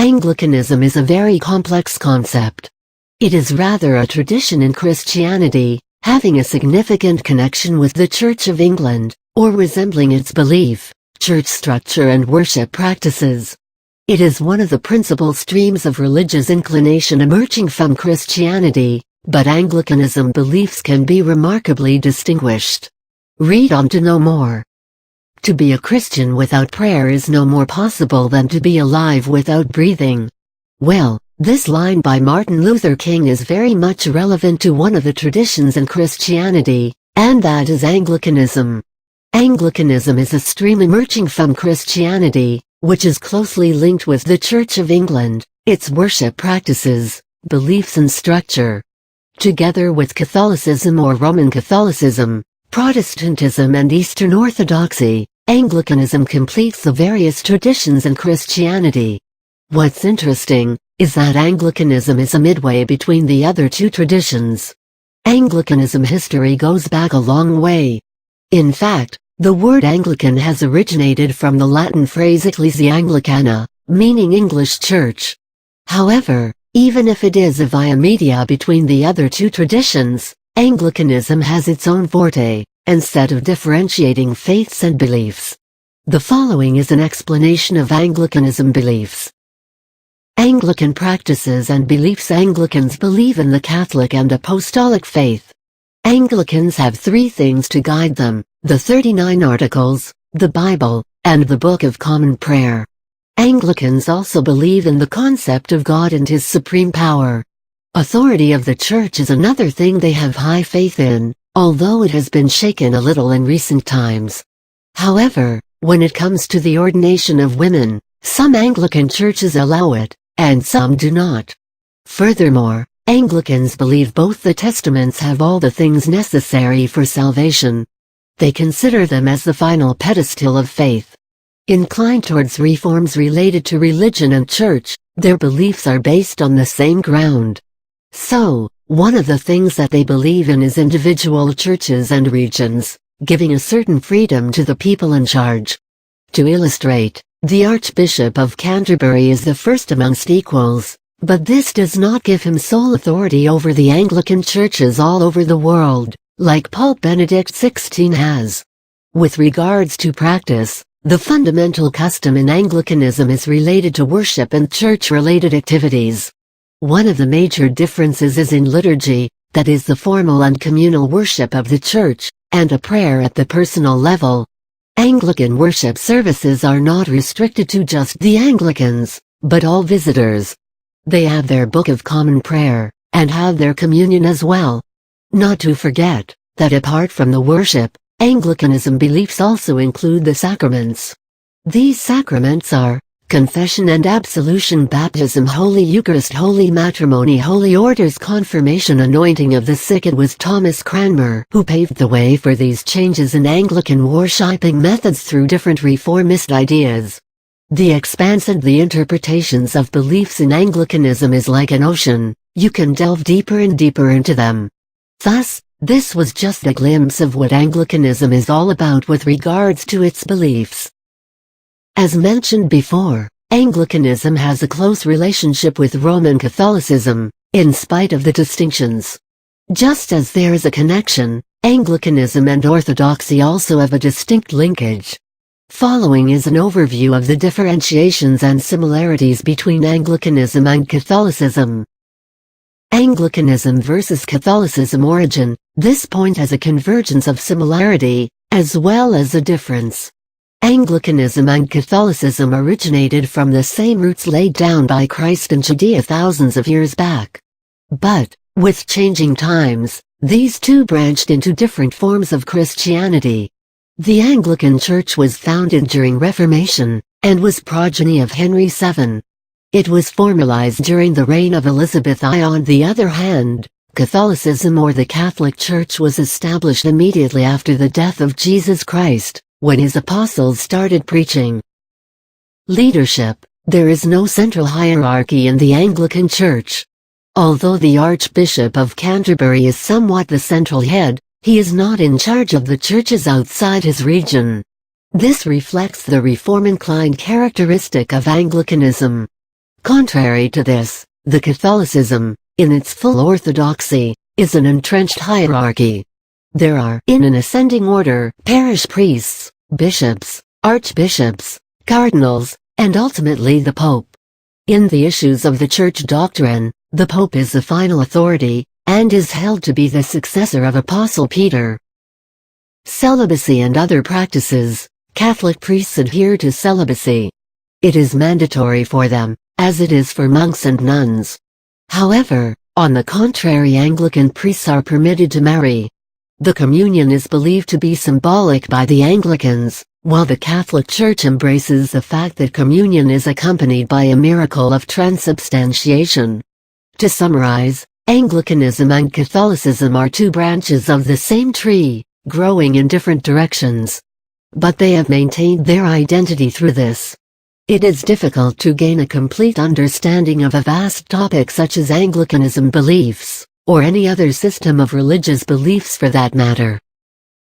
Anglicanism is a very complex concept. It is rather a tradition in Christianity, having a significant connection with the Church of England, or resembling its belief, church structure and worship practices. It is one of the principal streams of religious inclination emerging from Christianity, but Anglicanism beliefs can be remarkably distinguished. Read on to know more. To be a Christian without prayer is no more possible than to be alive without breathing. Well, this line by Martin Luther King is very much relevant to one of the traditions in Christianity, and that is Anglicanism. Anglicanism is a stream emerging from Christianity, which is closely linked with the Church of England, its worship practices, beliefs and structure. Together with Catholicism or Roman Catholicism, Protestantism and Eastern Orthodoxy, Anglicanism completes the various traditions in Christianity. What's interesting is that Anglicanism is a midway between the other two traditions. Anglicanism history goes back a long way. In fact, the word Anglican has originated from the Latin phrase Ecclesia Anglicana, meaning English church. However, even if it is a via media between the other two traditions, Anglicanism has its own forte and set of differentiating faiths and beliefs. The following is an explanation of Anglicanism beliefs. Anglican practices and beliefs. Anglicans believe in the Catholic and Apostolic faith. Anglicans have three things to guide them: the 39 Articles, the Bible, and the Book of Common Prayer. Anglicans also believe in the concept of God and His supreme power. Authority of the Church is another thing they have high faith in, although it has been shaken a little in recent times. However, when it comes to the ordination of women, some Anglican churches allow it, and some do not. Furthermore, Anglicans believe both the Testaments have all the things necessary for salvation. They consider them as the final pedestal of faith. Inclined towards reforms related to religion and church, their beliefs are based on the same ground. So, one of the things that they believe in is individual churches and regions, giving a certain freedom to the people in charge. To illustrate, the Archbishop of Canterbury is the first amongst equals, but this does not give him sole authority over the Anglican churches all over the world, like Pope Benedict XVI has. With regards to practice, the fundamental custom in Anglicanism is related to worship and church-related activities. One of the major differences is in liturgy, that is the formal and communal worship of the church, and a prayer at the personal level. Anglican worship services are not restricted to just the Anglicans, but all visitors. They have their Book of Common Prayer, and have their communion as well. Not to forget, that apart from the worship, Anglicanism beliefs also include the sacraments. These sacraments are confession and absolution, baptism, Holy Eucharist, Holy Matrimony, Holy Orders, confirmation, anointing of the sick. It was Thomas Cranmer who paved the way for these changes in Anglican worshipping methods through different reformist ideas. The expanse and the interpretations of beliefs in Anglicanism is like an ocean, you can delve deeper and deeper into them. Thus, this was just a glimpse of what Anglicanism is all about with regards to its beliefs. As mentioned before, Anglicanism has a close relationship with Roman Catholicism, in spite of the distinctions. Just as there is a connection, Anglicanism and Orthodoxy also have a distinct linkage. Following is an overview of the differentiations and similarities between Anglicanism and Catholicism. Anglicanism versus Catholicism. Origin. This point has a convergence of similarity, as well as a difference. Anglicanism and Catholicism originated from the same roots laid down by Christ in Judea thousands of years back. But, with changing times, these two branched into different forms of Christianity. The Anglican Church was founded during Reformation, and was progeny of Henry VII. It was formalized during the reign of Elizabeth I. On the other hand, Catholicism or the Catholic Church was established immediately after the death of Jesus Christ, when his apostles started preaching. Leadership. There is no central hierarchy in the Anglican Church. Although the Archbishop of Canterbury is somewhat the central head, he is not in charge of the churches outside his region. This reflects the reform-inclined characteristic of Anglicanism. Contrary to this, the Catholicism, in its full orthodoxy, is an entrenched hierarchy. There are, in an ascending order, parish priests, bishops, archbishops, cardinals, and ultimately the Pope. In the issues of the Church doctrine, the Pope is the final authority, and is held to be the successor of Apostle Peter. Celibacy and other practices. Catholic priests adhere to celibacy. It is mandatory for them, as it is for monks and nuns. However, on the contrary, Anglican priests are permitted to marry. The communion is believed to be symbolic by the Anglicans, while the Catholic Church embraces the fact that communion is accompanied by a miracle of transubstantiation. To summarize, Anglicanism and Catholicism are two branches of the same tree, growing in different directions. But they have maintained their identity through this. It is difficult to gain a complete understanding of a vast topic such as Anglicanism beliefs, or any other system of religious beliefs for that matter.